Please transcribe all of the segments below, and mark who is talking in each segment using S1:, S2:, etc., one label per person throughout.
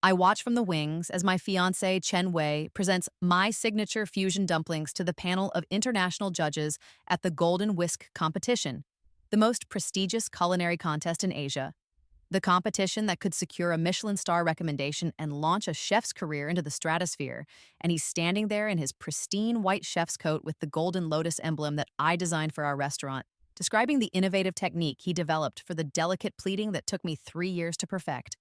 S1: I watch from the wings as my fiancé, Chen Wei, presents my signature fusion dumplings to the panel of international judges at the Golden Whisk competition, the most prestigious culinary contest in Asia. The competition that could secure a Michelin star recommendation and launch a chef's career into the stratosphere. And he's standing there in his pristine white chef's coat with the golden lotus emblem that I designed for our restaurant, describing the innovative technique he developed for the delicate pleating that took me 3 years to perfect.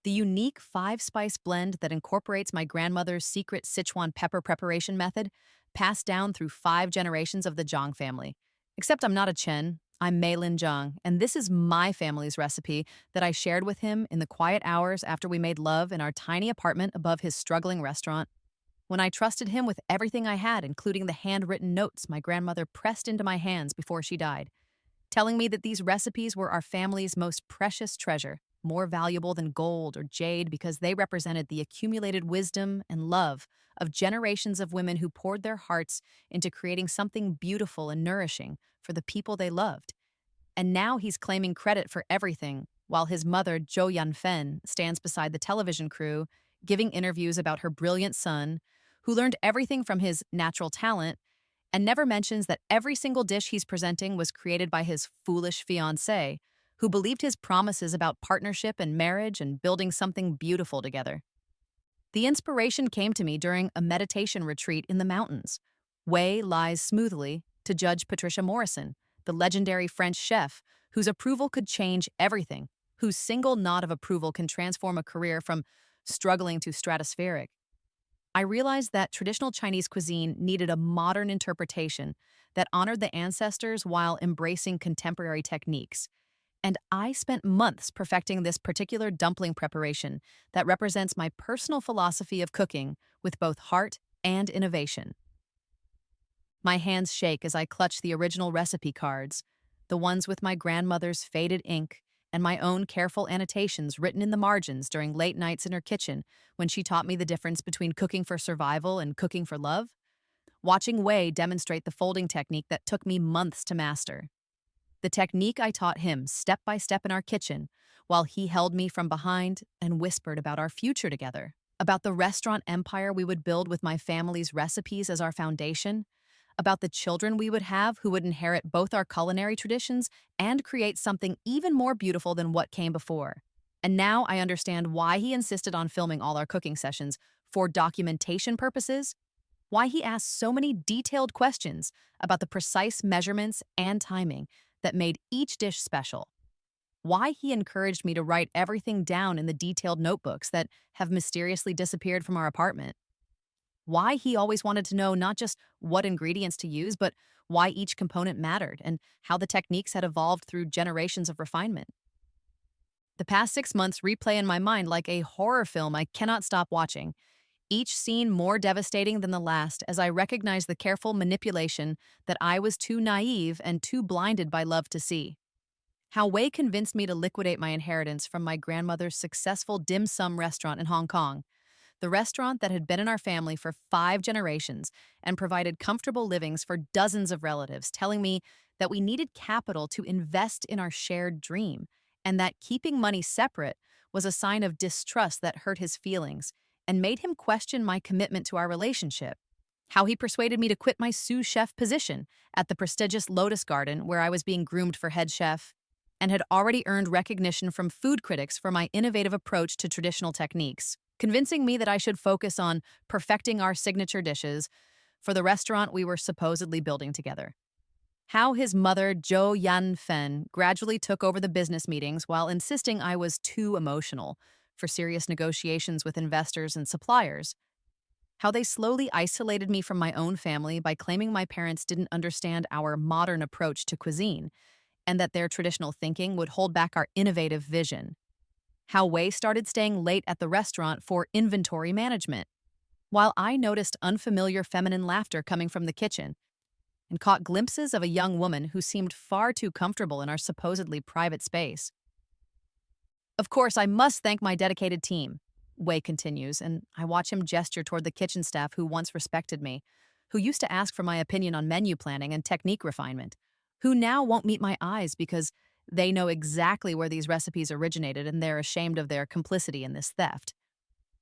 S1: The unique five-spice blend that incorporates my grandmother's secret Sichuan pepper preparation method, passed down through 5 generations of the Zhang family. Except I'm not a Chen, I'm Mei Lin Zhang, and this is my family's recipe that I shared with him in the quiet hours after we made love in our tiny apartment above his struggling restaurant. When I trusted him with everything I had, including the handwritten notes my grandmother pressed into my hands before she died, telling me that these recipes were our family's most precious treasure, more valuable than gold or jade because they represented the accumulated wisdom and love of generations of women who poured their hearts into creating something beautiful and nourishing for the people they loved. And now he's claiming credit for everything, while his mother, Zhou Yanfen, stands beside the television crew, giving interviews about her brilliant son, who learned everything from his natural talent and never mentions that every single dish he's presenting was created by his foolish fiancée, who believed his promises about partnership and marriage and building something beautiful together. The inspiration came to me during a meditation retreat in the mountains. Wei lies smoothly to Judge Patricia Morrison, the legendary French chef whose approval could change everything, whose single nod of approval can transform a career from struggling to stratospheric. I realized that traditional Chinese cuisine needed a modern interpretation that honored the ancestors while embracing contemporary techniques. And I spent months perfecting this particular dumpling preparation that represents my personal philosophy of cooking with both heart and innovation. My hands shake as I clutch the original recipe cards, the ones with my grandmother's faded ink and my own careful annotations written in the margins during late nights in her kitchen when she taught me the difference between cooking for survival and cooking for love. Watching Wei demonstrate the folding technique that took me months to master. The technique I taught him step by step in our kitchen, while he held me from behind and whispered about our future together, about the restaurant empire we would build with my family's recipes as our foundation, about the children we would have who would inherit both our culinary traditions and create something even more beautiful than what came before. And now I understand why he insisted on filming all our cooking sessions for documentation purposes, why he asked so many detailed questions about the precise measurements and timing that made each dish special, why he encouraged me to write everything down in the detailed notebooks that have mysteriously disappeared from our apartment, why he always wanted to know not just what ingredients to use, but why each component mattered and how the techniques had evolved through generations of refinement. The past 6 months replay in my mind like a horror film I cannot stop watching, each scene more devastating than the last as I recognize the careful manipulation that I was too naive and too blinded by love to see. How Wei convinced me to liquidate my inheritance from my grandmother's successful dim sum restaurant in Hong Kong, the restaurant that had been in our family for 5 generations and provided comfortable livings for dozens of relatives, telling me that we needed capital to invest in our shared dream, and that keeping money separate was a sign of distrust that hurt his feelings and made him question my commitment to our relationship. How he persuaded me to quit my sous chef position at the prestigious Lotus Garden where I was being groomed for head chef and had already earned recognition from food critics for my innovative approach to traditional techniques, convincing me that I should focus on perfecting our signature dishes for the restaurant we were supposedly building together. How his mother, Zhou Yanfen, gradually took over the business meetings while insisting I was too emotional for serious negotiations with investors and suppliers. How they slowly isolated me from my own family by claiming my parents didn't understand our modern approach to cuisine and that their traditional thinking would hold back our innovative vision. How Wei started staying late at the restaurant for inventory management, while I noticed unfamiliar feminine laughter coming from the kitchen and caught glimpses of a young woman who seemed far too comfortable in our supposedly private space. Of course, I must thank my dedicated team, Wei continues, and I watch him gesture toward the kitchen staff who once respected me, who used to ask for my opinion on menu planning and technique refinement, who now won't meet my eyes because they know exactly where these recipes originated and they're ashamed of their complicity in this theft.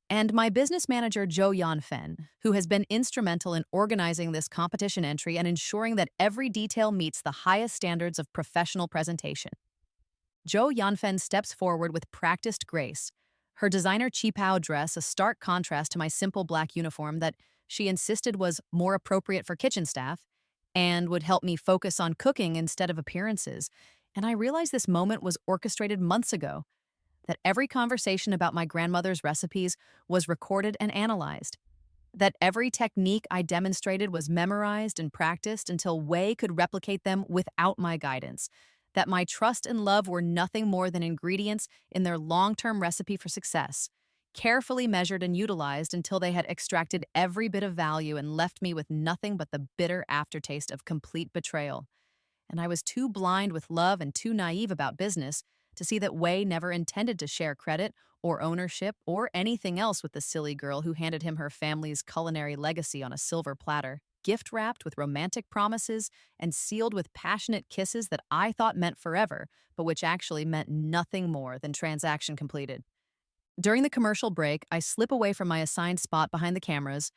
S1: And my business manager, Zhou Yanfen, who has been instrumental in organizing this competition entry and ensuring that every detail meets the highest standards of professional presentation. Zhou Yanfen steps forward with practiced grace, her designer qipao dress a stark contrast to my simple black uniform that she insisted was more appropriate for kitchen staff and would help me focus on cooking instead of appearances. And I realized this moment was orchestrated months ago, that every conversation about my grandmother's recipes was recorded and analyzed, that every technique I demonstrated was memorized and practiced until Wei could replicate them without my guidance, that my trust and love were nothing more than ingredients in their long-term recipe for success, carefully measured and utilized until they had extracted every bit of value and left me with nothing but the bitter aftertaste of complete betrayal. And I was too blind with love and too naive about business to see that Wei never intended to share credit or ownership or anything else with the silly girl who handed him her family's culinary legacy on a silver platter, gift wrapped with romantic promises and sealed with passionate kisses that I thought meant forever, but which actually meant nothing more than transaction completed. During the commercial break, I slip away from my assigned spot behind the cameras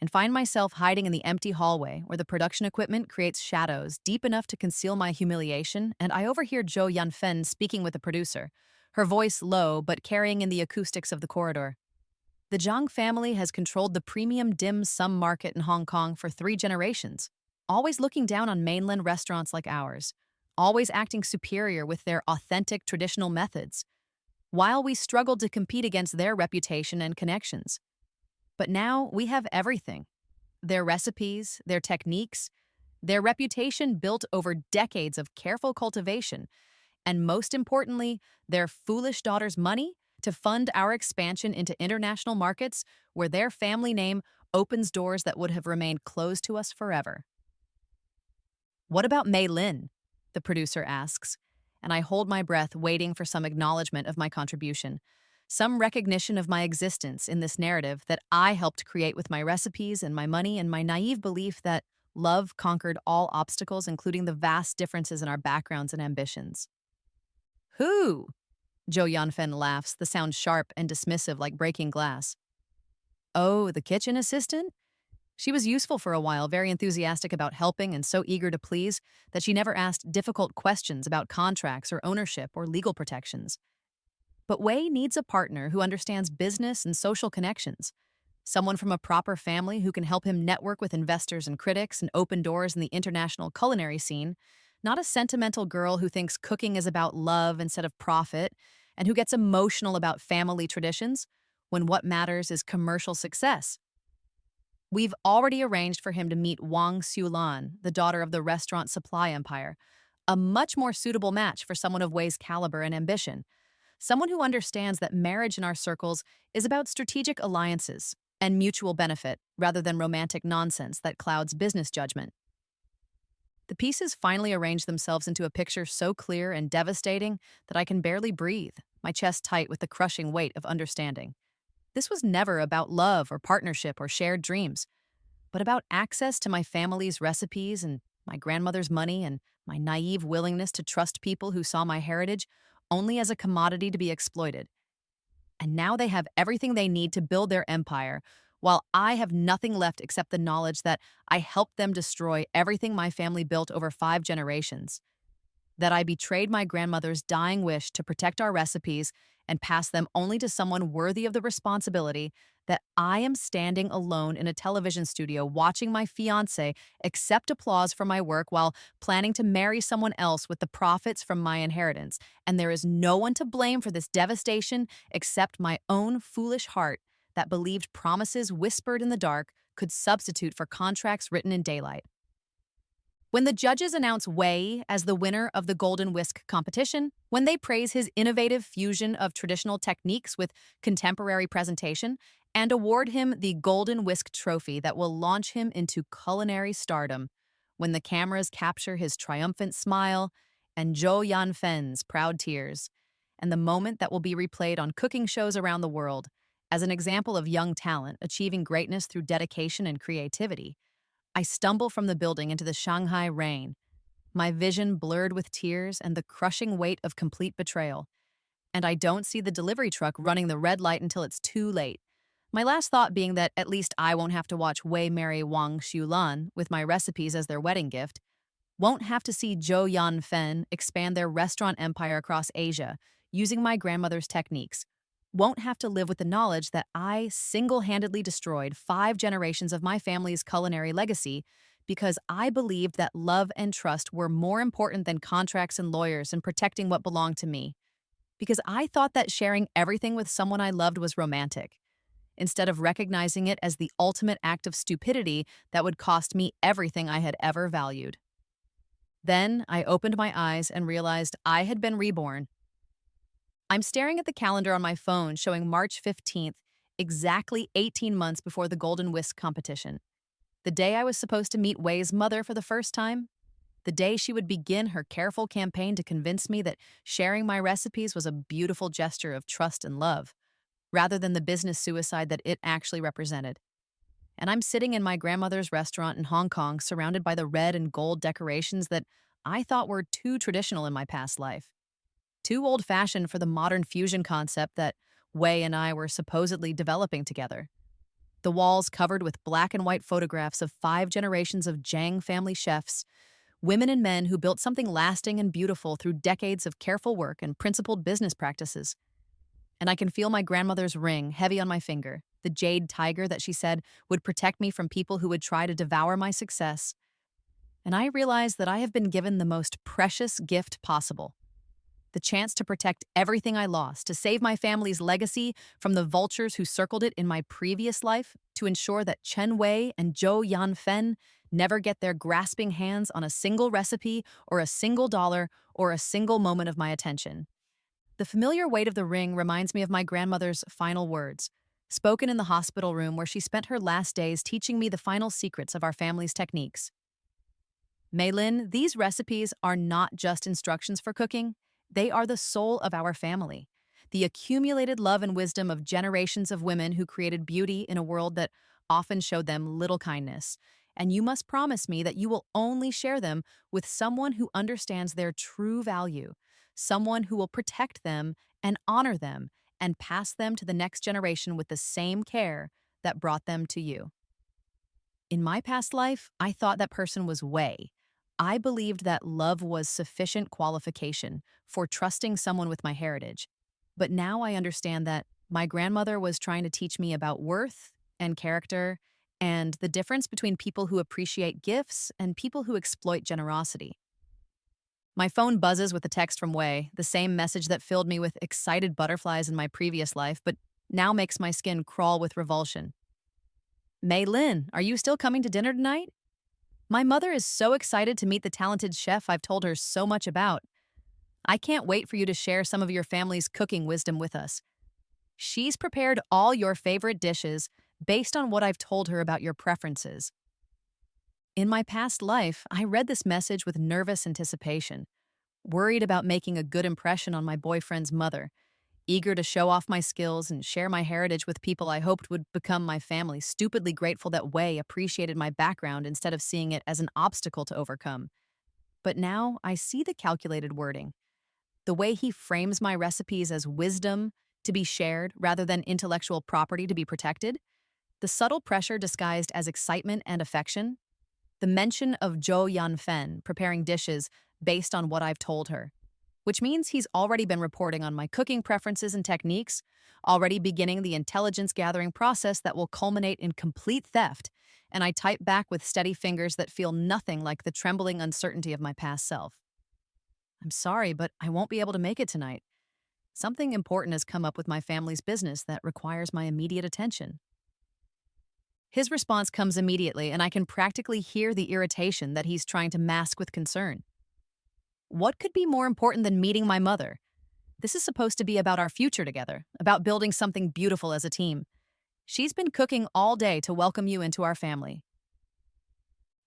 S1: and find myself hiding in the empty hallway where the production equipment creates shadows deep enough to conceal my humiliation, and I overhear Zhou Yanfen speaking with the producer, her voice low but carrying in the acoustics of the corridor. The Zhang family has controlled the premium dim sum market in Hong Kong for 3 generations, always looking down on mainland restaurants like ours, always acting superior with their authentic traditional methods, while we struggled to compete against their reputation and connections. But now we have everything: their recipes, their techniques, their reputation built over decades of careful cultivation, and most importantly, their foolish daughter's money to fund our expansion into international markets where their family name opens doors that would have remained closed to us forever. What about Mei Lin? The producer asks, and I hold my breath waiting for some acknowledgement of my contribution, some recognition of my existence in this narrative that I helped create with my recipes and my money and my naive belief that love conquered all obstacles, including the vast differences in our backgrounds and ambitions. Who? Zhou Yanfen laughs, the sound sharp and dismissive like breaking glass. Oh, the kitchen assistant? She was useful for a while, very enthusiastic about helping and so eager to please that she never asked difficult questions about contracts or ownership or legal protections. But Wei needs a partner who understands business and social connections, someone from a proper family who can help him network with investors and critics and open doors in the international culinary scene, not a sentimental girl who thinks cooking is about love instead of profit and who gets emotional about family traditions when what matters is commercial success. We've already arranged for him to meet Wang Xulan, the daughter of the restaurant supply empire, a much more suitable match for someone of Wei's caliber and ambition, someone who understands that marriage in our circles is about strategic alliances and mutual benefit rather than romantic nonsense that clouds business judgment. The pieces finally arrange themselves into a picture so clear and devastating that I can barely breathe, my chest tight with the crushing weight of understanding. This was never about love or partnership or shared dreams, but about access to my family's recipes and my grandmother's money and my naive willingness to trust people who saw my heritage only as a commodity to be exploited. And now they have everything they need to build their empire, while I have nothing left except the knowledge that I helped them destroy everything my family built over 5 generations, that I betrayed my grandmother's dying wish to protect our recipes and pass them only to someone worthy of the responsibility, that I am standing alone in a television studio watching my fiancé accept applause for my work while planning to marry someone else with the profits from my inheritance, and there is no one to blame for this devastation except my own foolish heart that believed promises whispered in the dark could substitute for contracts written in daylight. When the judges announce Wei as the winner of the Golden Whisk competition, when they praise his innovative fusion of traditional techniques with contemporary presentation, and award him the Golden Whisk trophy that will launch him into culinary stardom, when the cameras capture his triumphant smile and Zhou Yanfen's proud tears, and the moment that will be replayed on cooking shows around the world as an example of young talent achieving greatness through dedication and creativity, I stumble from the building into the Shanghai rain, my vision blurred with tears and the crushing weight of complete betrayal. And I don't see the delivery truck running the red light until it's too late. My last thought being that at least I won't have to watch Wei marry Wang Xulan with my recipes as their wedding gift, won't have to see Zhou Yanfen expand their restaurant empire across Asia using my grandmother's techniques, won't have to live with the knowledge that I single handedly destroyed 5 generations of my family's culinary legacy because I believed that love and trust were more important than contracts and lawyers and protecting what belonged to me. Because I thought that sharing everything with someone I loved was romantic, instead of recognizing it as the ultimate act of stupidity that would cost me everything I had ever valued. Then I opened my eyes and realized I had been reborn. I'm staring at the calendar on my phone showing March 15th, exactly 18 months before the Golden Whisk competition. The day I was supposed to meet Wei's mother for the first time. The day she would begin her careful campaign to convince me that sharing my recipes was a beautiful gesture of trust and love, rather than the business suicide that it actually represented. And I'm sitting in my grandmother's restaurant in Hong Kong, surrounded by the red and gold decorations that I thought were too traditional in my past life. Too old-fashioned for the modern fusion concept that Wei and I were supposedly developing together. The walls covered with black and white photographs of 5 generations of Zhang family chefs, women and men who built something lasting and beautiful through decades of careful work and principled business practices. And I can feel my grandmother's ring heavy on my finger, the jade tiger that she said would protect me from people who would try to devour my success. And I realize that I have been given the most precious gift possible, the chance to protect everything I lost, to save my family's legacy from the vultures who circled it in my previous life, to ensure that Chen Wei and Zhou Yanfen never get their grasping hands on a single recipe or a single dollar or a single moment of my attention. The familiar weight of the ring reminds me of my grandmother's final words, spoken in the hospital room where she spent her last days teaching me the final secrets of our family's techniques. Maylin, these recipes are not just instructions for cooking, they are the soul of our family. The accumulated love and wisdom of generations of women who created beauty in a world that often showed them little kindness. And you must promise me that you will only share them with someone who understands their true value, someone who will protect them and honor them and pass them to the next generation with the same care that brought them to you. In my past life, I thought that person was Wei. I believed that love was sufficient qualification for trusting someone with my heritage. But now I understand that my grandmother was trying to teach me about worth and character and the difference between people who appreciate gifts and people who exploit generosity. My phone buzzes with a text from Wei, the same message that filled me with excited butterflies in my previous life, but now makes my skin crawl with revulsion. Mei Lin, are you still coming to dinner tonight? My mother is so excited to meet the talented chef I've told her so much about. I can't wait for you to share some of your family's cooking wisdom with us. She's prepared all your favorite dishes based on what I've told her about your preferences. In my past life, I read this message with nervous anticipation, worried about making a good impression on my boyfriend's mother, eager to show off my skills and share my heritage with people I hoped would become my family, stupidly grateful that Wei appreciated my background instead of seeing it as an obstacle to overcome. But now I see the calculated wording, the way he frames my recipes as wisdom to be shared rather than intellectual property to be protected, the subtle pressure disguised as excitement and affection, the mention of Zhou Yanfen preparing dishes based on what I've told her, which means he's already been reporting on my cooking preferences and techniques, already beginning the intelligence-gathering process that will culminate in complete theft, and I type back with steady fingers that feel nothing like the trembling uncertainty of my past self. I'm sorry, but I won't be able to make it tonight. Something important has come up with my family's business that requires my immediate attention. His response comes immediately, and I can practically hear the irritation that he's trying to mask with concern. What could be more important than meeting my mother? This is supposed to be about our future together, about building something beautiful as a team. She's been cooking all day to welcome you into our family.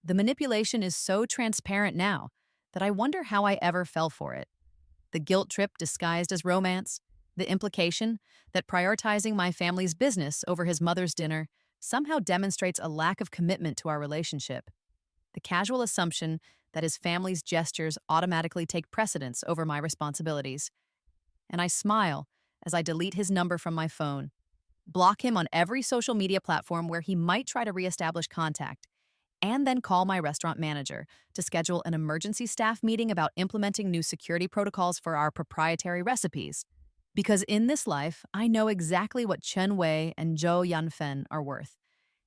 S1: The manipulation is so transparent now that I wonder how I ever fell for it. The guilt trip disguised as romance, the implication that prioritizing my family's business over his mother's dinner somehow demonstrates a lack of commitment to our relationship. The casual assumption that his family's gestures automatically take precedence over my responsibilities. And I smile as I delete his number from my phone. block him on every social media platform where he might try to reestablish contact, and then call my restaurant manager to schedule an emergency staff meeting about implementing new security protocols for our proprietary recipes. Because in this life, I know exactly what Chen Wei and Zhou Yanfen are worth.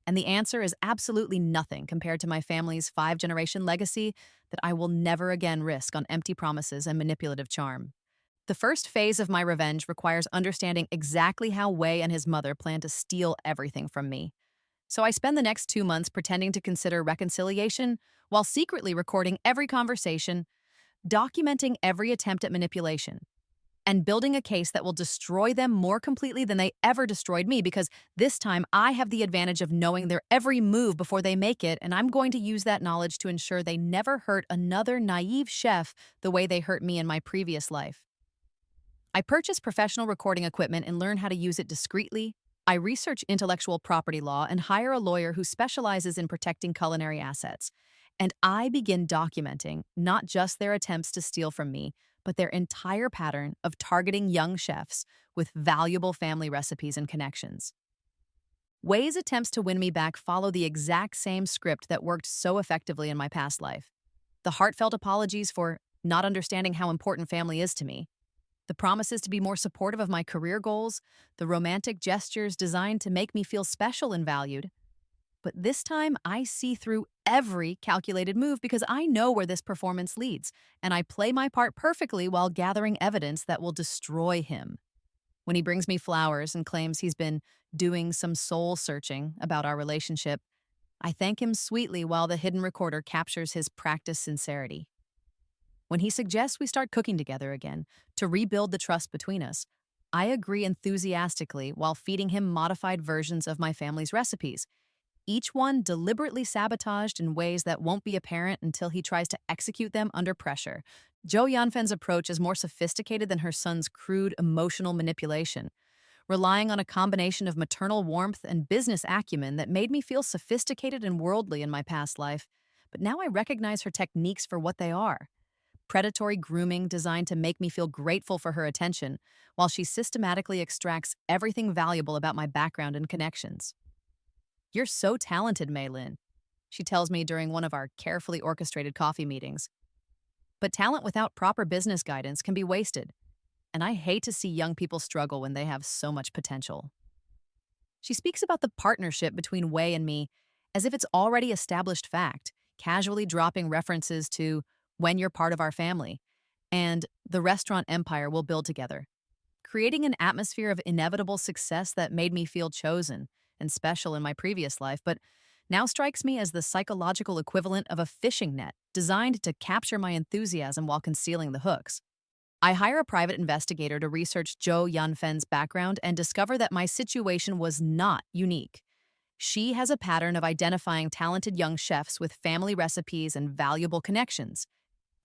S1: And the answer is absolutely nothing compared to my family's five-generation legacy that I will never again risk on empty promises and manipulative charm. The first phase of my revenge requires understanding exactly how Wei and his mother plan to steal everything from me. So I spend the next 2 months pretending to consider reconciliation while secretly recording every conversation, documenting every attempt at manipulation, and building a case that will destroy them more completely than they ever destroyed me, because this time I have the advantage of knowing their every move before they make it, and I'm going to use that knowledge to ensure they never hurt another naive chef the way they hurt me in my previous life. I purchase professional recording equipment and learn how to use it discreetly. I research intellectual property law and hire a lawyer who specializes in protecting culinary assets. And I begin documenting not just their attempts to steal from me, but their entire pattern of targeting young chefs with valuable family recipes and connections. Wei's attempts to win me back follow the exact same script that worked so effectively in my past life. The heartfelt apologies for not understanding how important family is to me, the promises to be more supportive of my career goals, the romantic gestures designed to make me feel special and valued. But this time, I see through every calculated move because I know where this performance leads, and I play my part perfectly while gathering evidence that will destroy him. When he brings me flowers and claims he's been doing some soul searching about our relationship, I thank him sweetly while the hidden recorder captures his practiced sincerity. When he suggests we start cooking together again to rebuild the trust between us, I agree enthusiastically while feeding him modified versions of my family's recipes, each one deliberately sabotaged in ways that won't be apparent until he tries to execute them under pressure. Zhou Yanfen's approach is more sophisticated than her son's crude emotional manipulation, relying on a combination of maternal warmth and business acumen that made me feel sophisticated and worldly in my past life. But now I recognize her techniques for what they are: predatory grooming designed to make me feel grateful for her attention, while she systematically extracts everything valuable about my background and connections. "You're so talented, Mei Lin," she tells me during one of our carefully orchestrated coffee meetings. "But talent without proper business guidance can be wasted, and I hate to see young people struggle when they have so much potential." She speaks about the partnership between Wei and me as if it's already established fact, casually dropping references to "when you're part of our family" and "the restaurant empire we'll build together," creating an atmosphere of inevitable success that made me feel chosen and special in my previous life, but now strikes me as the psychological equivalent of a fishing net designed to capture my enthusiasm while concealing the hooks. I hire a private investigator to research Zhou Yanfen's background and discover that my situation was not unique. She has a pattern of identifying talented young chefs with family recipes and valuable connections,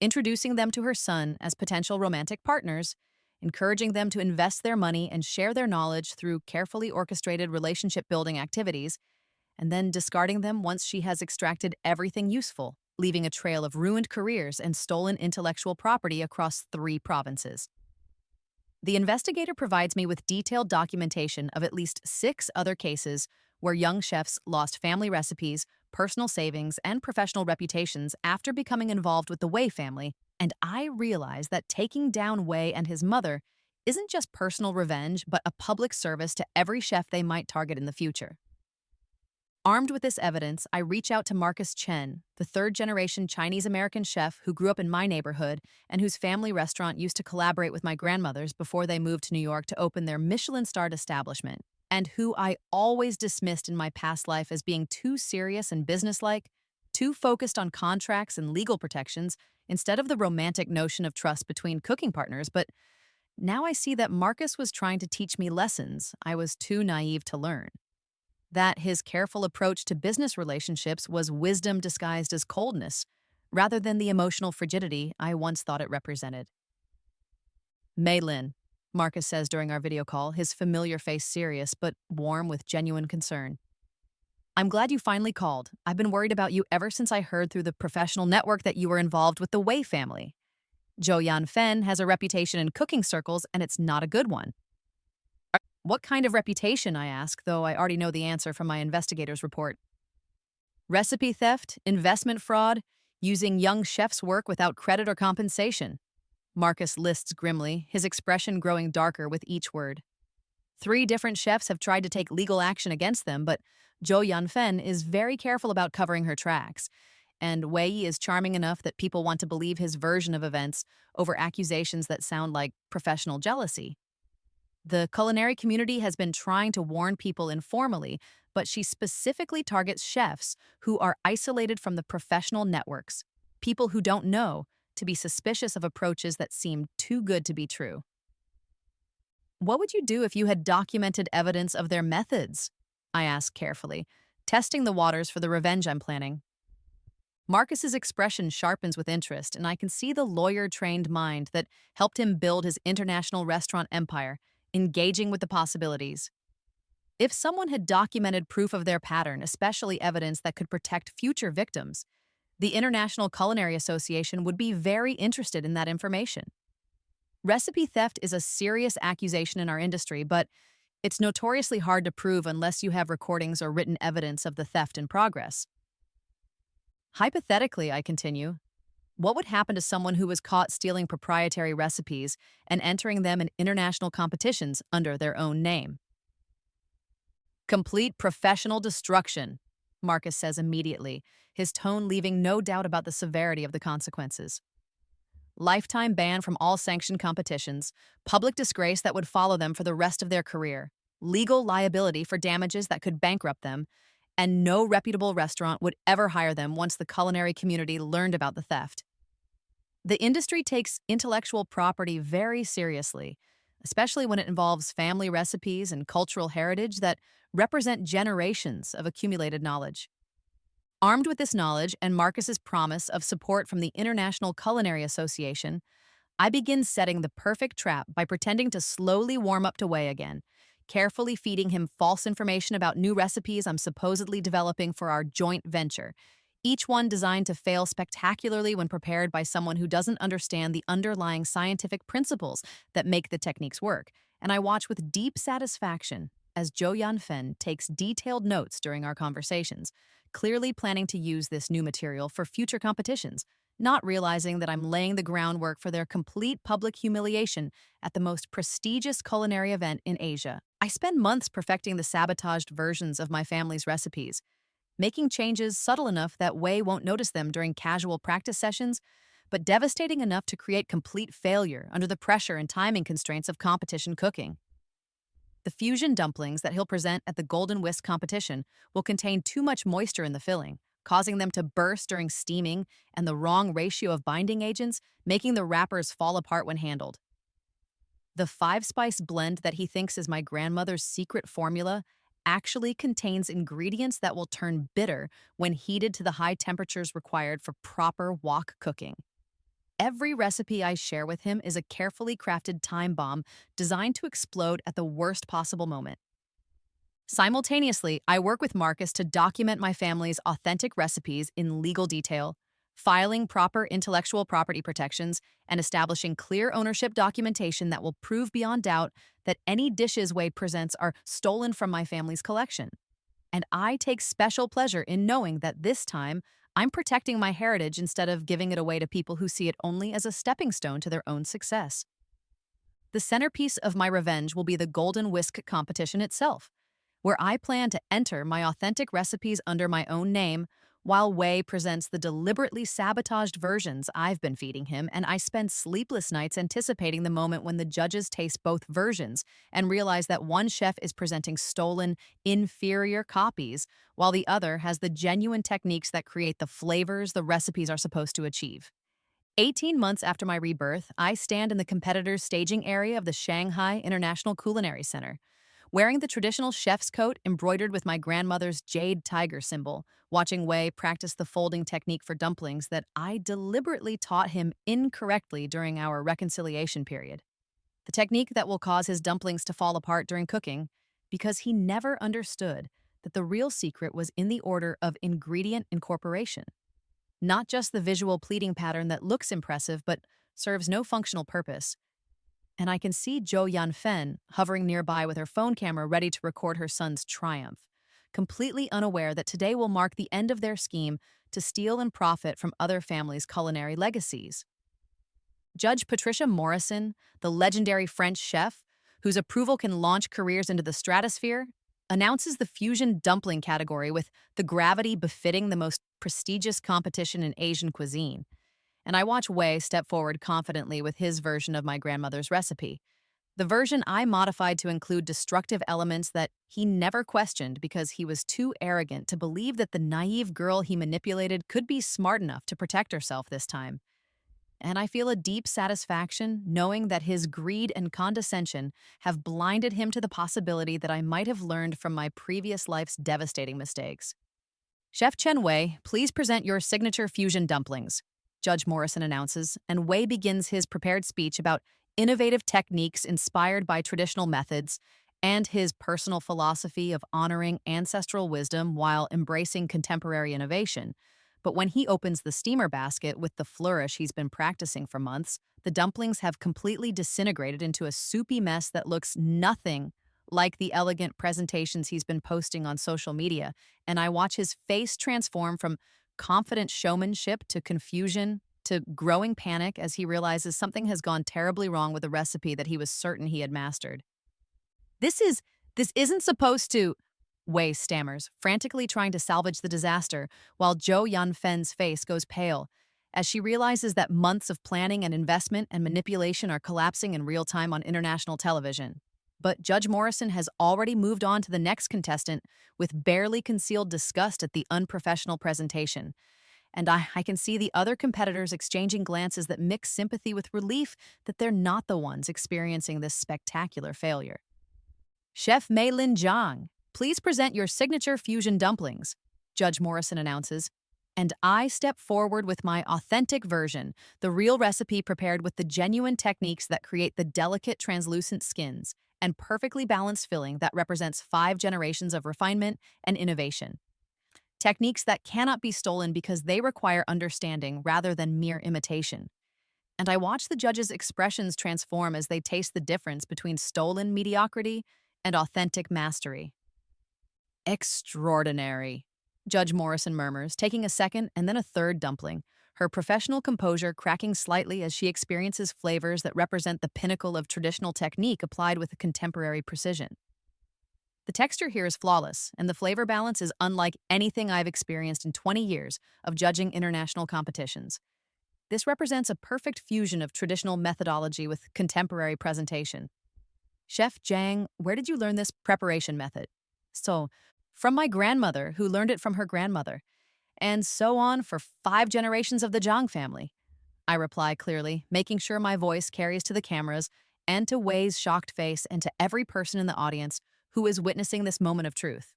S1: introducing them to her son as potential romantic partners, encouraging them to invest their money and share their knowledge through carefully orchestrated relationship-building activities, and then discarding them once she has extracted everything useful, leaving a trail of ruined careers and stolen intellectual property across 3 provinces. The investigator provides me with detailed documentation of at least 6 other cases where young chefs lost family recipes, personal savings, and professional reputations after becoming involved with the Wei family, and I realize that taking down Wei and his mother isn't just personal revenge, but a public service to every chef they might target in the future. Armed with this evidence, I reach out to Marcus Chen, the third-generation Chinese-American chef who grew up in my neighborhood and whose family restaurant used to collaborate with my grandmother's before they moved to New York to open their Michelin-starred establishment, and who I always dismissed in my past life as being too serious and businesslike, too focused on contracts and legal protections instead of the romantic notion of trust between cooking partners. But now I see that Marcus was trying to teach me lessons I was too naive to learn, that his careful approach to business relationships was wisdom disguised as coldness, rather than the emotional frigidity I once thought it represented. "Mei Lin," Marcus says during our video call, his familiar face serious but warm with genuine concern. "I'm glad you finally called. I've been worried about you ever since I heard through the professional network that you were involved with the Wei family. Zhou Yanfen has a reputation in cooking circles, and it's not a good one." What kind of reputation, I ask, though I already know the answer from my investigator's report. Recipe theft, investment fraud, using young chefs' work without credit or compensation. Marcus lists grimly, his expression growing darker with each word. 3 different chefs have tried to take legal action against them, but Zhou Yanfen is very careful about covering her tracks, and Wei Yi is charming enough that people want to believe his version of events over accusations that sound like professional jealousy. The culinary community has been trying to warn people informally, but she specifically targets chefs who are isolated from the professional networks, people who don't know, to be suspicious of approaches that seem too good to be true. What would you do if you had documented evidence of their methods? I ask carefully, testing the waters for the revenge I'm planning. Marcus's expression sharpens with interest, and I can see the lawyer-trained mind that helped him build his international restaurant empire, engaging with the possibilities. If someone had documented proof of their pattern, especially evidence that could protect future victims, the International Culinary Association would be very interested in that information. Recipe theft is a serious accusation in our industry, but it's notoriously hard to prove unless you have recordings or written evidence of the theft in progress. Hypothetically, I continue, what would happen to someone who was caught stealing proprietary recipes and entering them in international competitions under their own name? Complete professional destruction, Marcus says immediately, his tone leaving no doubt about the severity of the consequences. Lifetime ban from all sanctioned competitions, public disgrace that would follow them for the rest of their career, legal liability for damages that could bankrupt them, and no reputable restaurant would ever hire them once the culinary community learned about the theft. The industry takes intellectual property very seriously, especially when it involves family recipes and cultural heritage that represent generations of accumulated knowledge. Armed with this knowledge and Marcus's promise of support from the International Culinary Association, I begin setting the perfect trap by pretending to slowly warm up to Wei again, carefully feeding him false information about new recipes I'm supposedly developing for our joint venture, each one designed to fail spectacularly when prepared by someone who doesn't understand the underlying scientific principles that make the techniques work, and I watch with deep satisfaction as Zhou Yanfen takes detailed notes during our conversations, clearly planning to use this new material for future competitions, not realizing that I'm laying the groundwork for their complete public humiliation at the most prestigious culinary event in Asia. I spend months perfecting the sabotaged versions of my family's recipes, making changes subtle enough that Wei won't notice them during casual practice sessions, but devastating enough to create complete failure under the pressure and timing constraints of competition cooking. The fusion dumplings that he'll present at the Golden Whisk competition will contain too much moisture in the filling, causing them to burst during steaming and the wrong ratio of binding agents, making the wrappers fall apart when handled. The 5-spice blend that he thinks is my grandmother's secret formula actually contains ingredients that will turn bitter when heated to the high temperatures required for proper wok cooking. Every recipe I share with him is a carefully crafted time bomb designed to explode at the worst possible moment. Simultaneously, I work with Marcus to document my family's authentic recipes in legal detail, filing proper intellectual property protections, and establishing clear ownership documentation that will prove beyond doubt that any dishes Wade presents are stolen from my family's collection. And I take special pleasure in knowing that this time, I'm protecting my heritage instead of giving it away to people who see it only as a stepping stone to their own success. The centerpiece of my revenge will be the Golden Whisk competition itself, where I plan to enter my authentic recipes under my own name, while Wei presents the deliberately sabotaged versions I've been feeding him, and I spend sleepless nights anticipating the moment when the judges taste both versions and realize that one chef is presenting stolen, inferior copies, while the other has the genuine techniques that create the flavors the recipes are supposed to achieve. 18 months after my rebirth, I stand in the competitors' staging area of the Shanghai International Culinary Center, wearing the traditional chef's coat embroidered with my grandmother's jade tiger symbol, watching Wei practice the folding technique for dumplings that I deliberately taught him incorrectly during our reconciliation period. The technique that will cause his dumplings to fall apart during cooking, because he never understood that the real secret was in the order of ingredient incorporation. Not just the visual pleating pattern that looks impressive but serves no functional purpose. And I can see Zhou Yanfen hovering nearby with her phone camera ready to record her son's triumph, completely unaware that today will mark the end of their scheme to steal and profit from other families' culinary legacies. Judge Patricia Morrison, the legendary French chef, whose approval can launch careers into the stratosphere, announces the fusion dumpling category with the gravity befitting the most prestigious competition in Asian cuisine. And I watch Wei step forward confidently with his version of my grandmother's recipe. The version I modified to include destructive elements that he never questioned because he was too arrogant to believe that the naive girl he manipulated could be smart enough to protect herself this time. And I feel a deep satisfaction knowing that his greed and condescension have blinded him to the possibility that I might have learned from my previous life's devastating mistakes. Chef Chen Wei, please present your signature fusion dumplings, Judge Morrison announces, and Wei begins his prepared speech about innovative techniques inspired by traditional methods and his personal philosophy of honoring ancestral wisdom while embracing contemporary innovation. But when he opens the steamer basket with the flourish he's been practicing for months, the dumplings have completely disintegrated into a soupy mess that looks nothing like the elegant presentations he's been posting on social media, and I watch his face transform from confident showmanship to confusion to growing panic as he realizes something has gone terribly wrong with a recipe that he was certain he had mastered. This is this isn't supposed to, Wei stammers, frantically trying to salvage the disaster, while Zhou Yanfen's face goes pale as she realizes that months of planning and investment and manipulation are collapsing in real time on international television. But Judge Morrison has already moved on to the next contestant with barely concealed disgust at the unprofessional presentation. And I can see the other competitors exchanging glances that mix sympathy with relief that they're not the ones experiencing this spectacular failure. Chef Mei Lin Jiang, please present your signature fusion dumplings, Judge Morrison announces. And I step forward with my authentic version, the real recipe prepared with the genuine techniques that create the delicate, translucent skins and perfectly balanced filling that represents 5 generations of refinement and innovation. Techniques that cannot be stolen because they require understanding rather than mere imitation. And I watch the judges' expressions transform as they taste the difference between stolen mediocrity and authentic mastery. Extraordinary, Judge Morrison murmurs, taking a second and then a third dumpling, her professional composure cracking slightly as she experiences flavors that represent the pinnacle of traditional technique applied with contemporary precision. The texture here is flawless, and the flavor balance is unlike anything I've experienced in 20 years of judging international competitions. This represents a perfect fusion of traditional methodology with contemporary presentation. Chef Zhang, where did you learn this preparation method? So, from my grandmother, who learned it from her grandmother, and so on for 5 generations of the Zhang family. I reply clearly, making sure my voice carries to the cameras and to Wei's shocked face and to every person in the audience who is witnessing this moment of truth.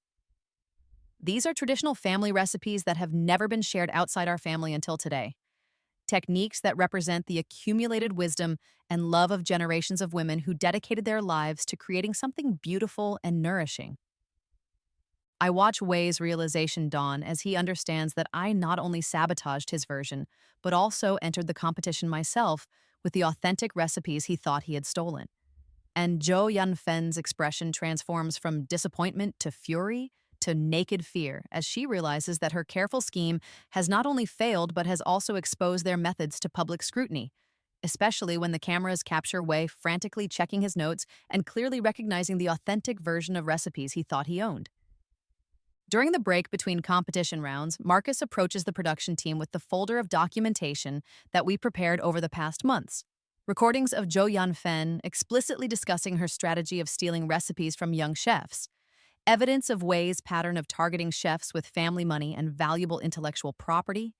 S1: These are traditional family recipes that have never been shared outside our family until today. Techniques that represent the accumulated wisdom and love of generations of women who dedicated their lives to creating something beautiful and nourishing. I watch Wei's realization dawn as he understands that I not only sabotaged his version, but also entered the competition myself with the authentic recipes he thought he had stolen. And Zhou Yanfen's expression transforms from disappointment to fury to naked fear as she realizes that her careful scheme has not only failed but has also exposed their methods to public scrutiny, especially when the cameras capture Wei frantically checking his notes and clearly recognizing the authentic version of recipes he thought he owned. During the break between competition rounds, Marcus approaches the production team with the folder of documentation that we prepared over the past months. Recordings of Zhou Yanfen explicitly discussing her strategy of stealing recipes from young chefs, evidence of Wei's pattern of targeting chefs with family money and valuable intellectual property,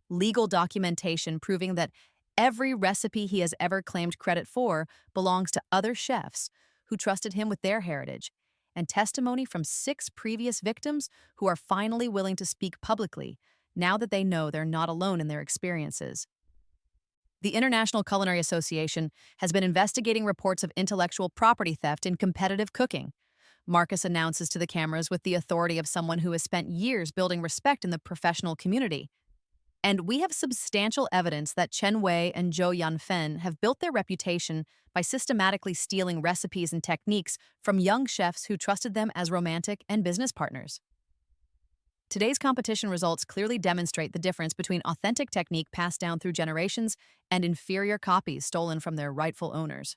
S1: legal documentation proving that every recipe he has ever claimed credit for belongs to other chefs who trusted him with their heritage, and testimony from 6 previous victims who are finally willing to speak publicly now that they know they're not alone in their experiences. The International Culinary Association has been investigating reports of intellectual property theft in competitive cooking. Marcus announces to the cameras with the authority of someone who has spent years building respect in the professional community. And we have substantial evidence that Chen Wei and Zhou Yanfen have built their reputation by systematically stealing recipes and techniques from young chefs who trusted them as romantic and business partners. Today's competition results clearly demonstrate the difference between authentic technique passed down through generations and inferior copies stolen from their rightful owners.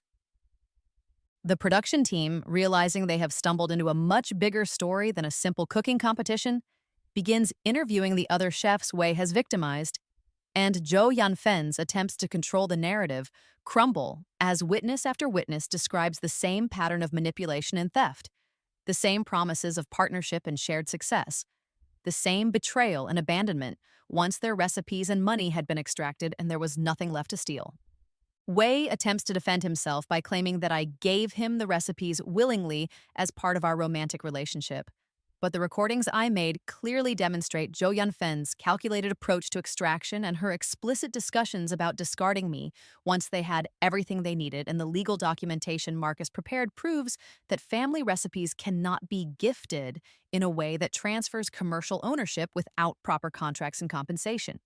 S1: The production team, realizing they have stumbled into a much bigger story than a simple cooking competition, begins interviewing the other chefs Wei has victimized, and Zhou Yanfen's attempts to control the narrative crumble as witness after witness describes the same pattern of manipulation and theft, the same promises of partnership and shared success, the same betrayal and abandonment once their recipes and money had been extracted and there was nothing left to steal. Wei attempts to defend himself by claiming that I gave him the recipes willingly as part of our romantic relationship. But the recordings I made clearly demonstrate Zhou Yanfen's calculated approach to extraction and her explicit discussions about discarding me once they had everything they needed, and the legal documentation Marcus prepared proves that family recipes cannot be gifted in a way that transfers commercial ownership without proper contracts and compensation.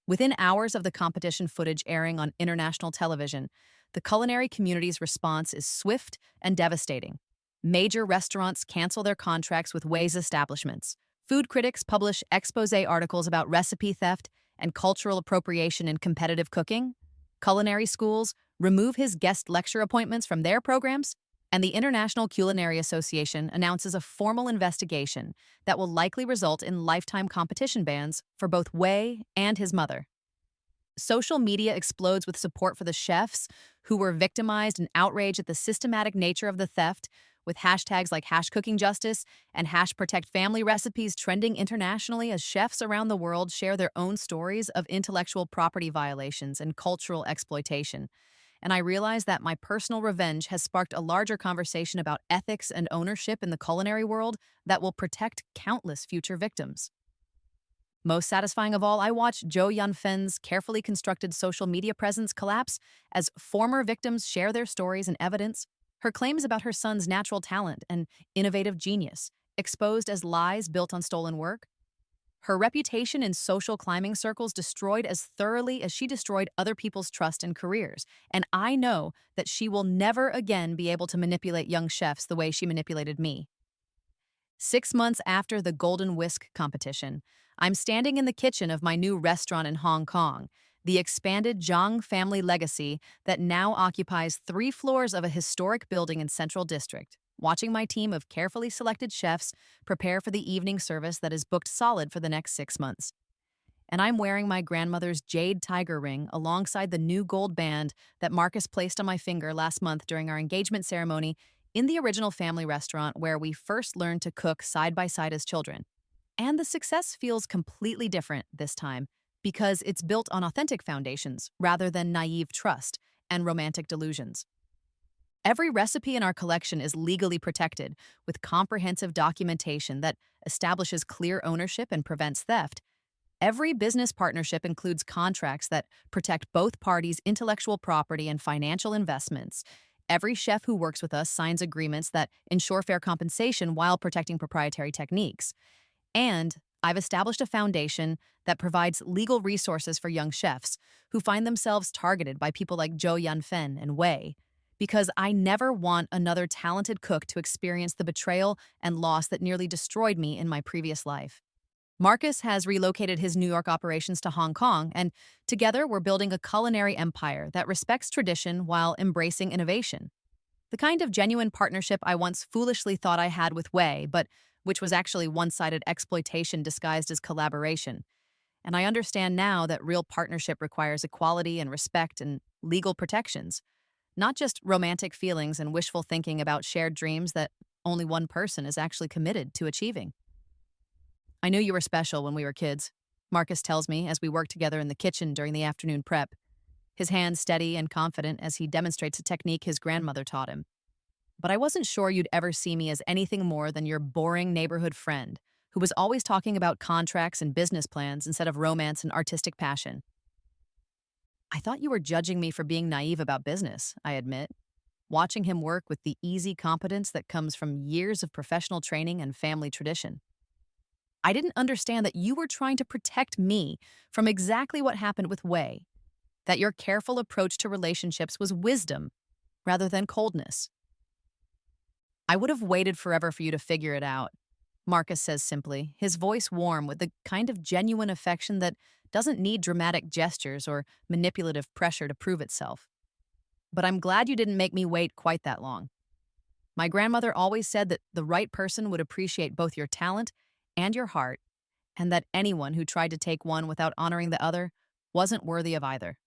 S1: Within hours of the competition footage airing on international television, the culinary community's response is swift and devastating. Major restaurants cancel their contracts with Wei's establishments. Food critics publish expose articles about recipe theft and cultural appropriation in competitive cooking. Culinary schools remove his guest lecture appointments from their programs. And the International Culinary Association announces a formal investigation that will likely result in lifetime competition bans for both Wei and his mother. Social media explodes with support for the chefs who were victimized and outraged at the systematic nature of the theft, with hashtags like #CookingJustice and #ProtectFamilyRecipes trending internationally as chefs around the world share their own stories of intellectual property violations and cultural exploitation. And I realize that my personal revenge has sparked a larger conversation about ethics and ownership in the culinary world that will protect countless future victims. Most satisfying of all, I watched Zhou Yanfen's carefully constructed social media presence collapse as former victims share their stories and evidence, her claims about her son's natural talent and innovative genius, exposed as lies built on stolen work. Her reputation in social climbing circles destroyed as thoroughly as she destroyed other people's trust and careers. And I know that she will never again be able to manipulate young chefs the way she manipulated me. 6 months after the Golden Whisk competition, I'm standing in the kitchen of my new restaurant in Hong Kong, the expanded Zhang family legacy that now occupies 3 floors of a historic building in Central District, watching my team of carefully selected chefs prepare for the evening service that is booked solid for the next 6 months. And I'm wearing my grandmother's jade tiger ring alongside the new gold band that Marcus placed on my finger last month during our engagement ceremony in the original family restaurant where we first learned to cook side by side as children. And the success feels completely different this time because it's built on authentic foundations rather than naive trust and romantic delusions. Every recipe in our collection is legally protected with comprehensive documentation that establishes clear ownership and prevents theft. Every business partnership includes contracts that protect both parties' intellectual property and financial investments. Every chef who works with us signs agreements that ensure fair compensation while protecting proprietary techniques. And I've established a foundation that provides legal resources for young chefs who find themselves targeted by people like Zhou Yanfen and Wei, because I never want another talented cook to experience the betrayal and loss that nearly destroyed me in my previous life. Marcus has relocated his New York operations to Hong Kong, and together we're building a culinary empire that respects tradition while embracing innovation. The kind of genuine partnership I once foolishly thought I had with Wei, but which was actually one-sided exploitation disguised as collaboration. And I understand now that real partnership requires equality and respect and legal protections, not just romantic feelings and wishful thinking about shared dreams that only one person is actually committed to achieving. I knew you were special when we were kids, Marcus tells me as we work together in the kitchen during the afternoon prep, his hands steady and confident as he demonstrates a technique his grandmother taught him. But I wasn't sure you'd ever see me as anything more than your boring neighborhood friend who was always talking about contracts and business plans instead of romance and artistic passion. I thought you were judging me for being naive about business, I admit, watching him work with the easy competence that comes from years of professional training and family tradition. I didn't understand that you were trying to protect me from exactly what happened with Wei, that your careful approach to relationships was wisdom rather than coldness. I would have waited forever for you to figure it out, Marcus says simply, his voice warm with the kind of genuine affection that doesn't need dramatic gestures or manipulative pressure to prove itself. But I'm glad you didn't make me wait quite that long. My grandmother always said that the right person would appreciate both your talent and your heart, and that anyone who tried to take one without honoring the other wasn't worthy of either.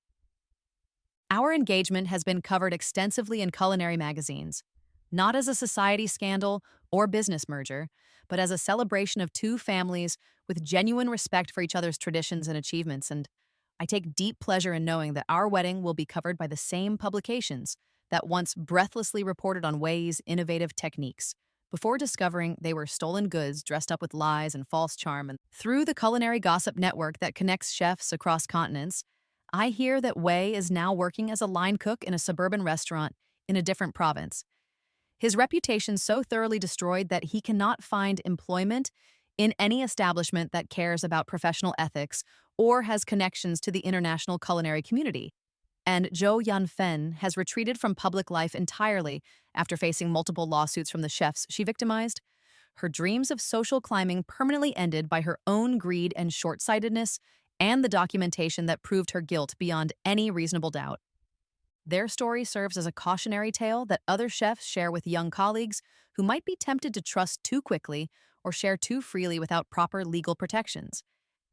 S1: Our engagement has been covered extensively in culinary magazines, not as a society scandal or business merger, but as a celebration of two families with genuine respect for each other's traditions and achievements, and I take deep pleasure in knowing that our wedding will be covered by the same publications that once breathlessly reported on Wei's innovative techniques, before discovering they were stolen goods dressed up with lies and false charm. And through the culinary gossip network that connects chefs across continents, I hear that Wei is now working as a line cook in a suburban restaurant in a different province. His reputation so thoroughly destroyed that he cannot find employment in any establishment that cares about professional ethics or has connections to the international culinary community. And Zhou Yanfen has retreated from public life entirely after facing multiple lawsuits from the chefs she victimized. Her dreams of social climbing permanently ended by her own greed and short-sightedness and the documentation that proved her guilt beyond any reasonable doubt. Their story serves as a cautionary tale that other chefs share with young colleagues who might be tempted to trust too quickly or share too freely without proper legal protections.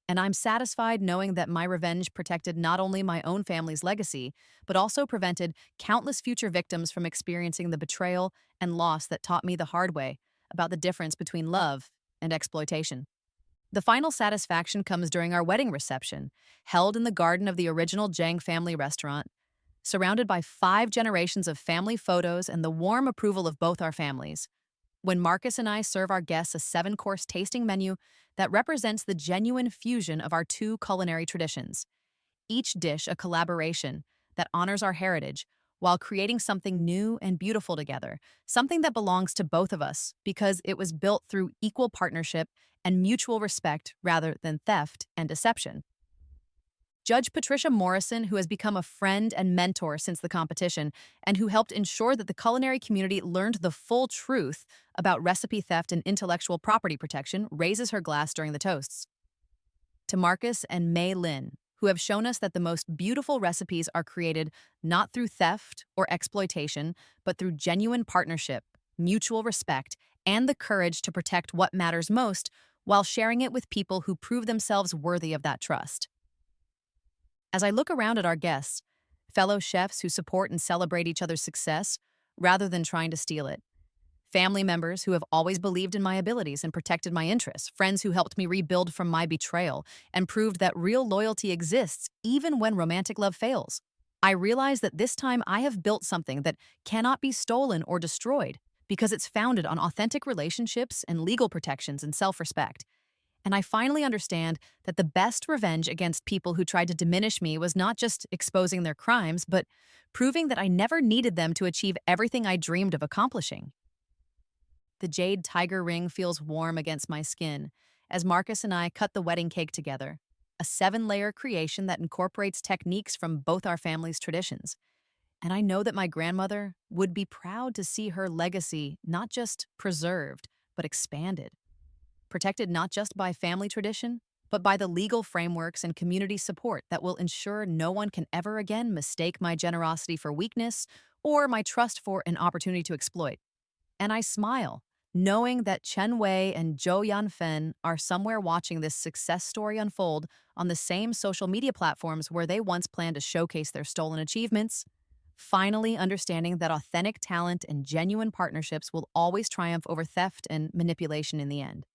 S1: And I'm satisfied knowing that my revenge protected not only my own family's legacy, but also prevented countless future victims from experiencing the betrayal and loss that taught me the hard way about the difference between love and exploitation. The final satisfaction comes during our wedding reception, held in the garden of the original Zhang family restaurant, surrounded by 5 generations of family photos and the warm approval of both our families. When Marcus and I serve our guests a 7-course tasting menu that represents the genuine fusion of our two culinary traditions, each dish a collaboration that honors our heritage while creating something new and beautiful together, something that belongs to both of us because it was built through equal partnership and mutual respect rather than theft and deception. Judge Patricia Morrison, who has become a friend and mentor since the competition, and who helped ensure that the culinary community learned the full truth about recipe theft and intellectual property protection, raises her glass during the toasts. To Marcus and Mei Lin, who have shown us that the most beautiful recipes are created not through theft or exploitation, but through genuine partnership, mutual respect, and the courage to protect what matters most while sharing it with people who prove themselves worthy of that trust. As I look around at our guests, fellow chefs who support and celebrate each other's success rather than trying to steal it, family members who have always believed in my abilities and protected my interests, friends who helped me rebuild from my betrayal and proved that real loyalty exists even when romantic love fails, I realize that this time I have built something that cannot be stolen or destroyed because it's founded on authentic relationships and legal protections and self-respect. And I finally understand that the best revenge against people who tried to diminish me was not just exposing their crimes, but proving that I never needed them to achieve everything I dreamed of accomplishing. The jade tiger ring feels warm against my skin as Marcus and I cut the wedding cake together, a 7-layer creation that incorporates techniques from both our family's traditions. And I know that my grandmother would be proud to see her legacy not just preserved, but expanded. Protected not just by family tradition, but by the legal frameworks and community support that will ensure no one can ever again mistake my generosity for weakness or my trust for an opportunity to exploit. And I smile, knowing that Chen Wei and Zhou Yanfen are somewhere watching this success story unfold on the same social media platforms where they once planned to showcase their stolen achievements, finally understanding that authentic talent and genuine partnerships will always triumph over theft and manipulation in the end.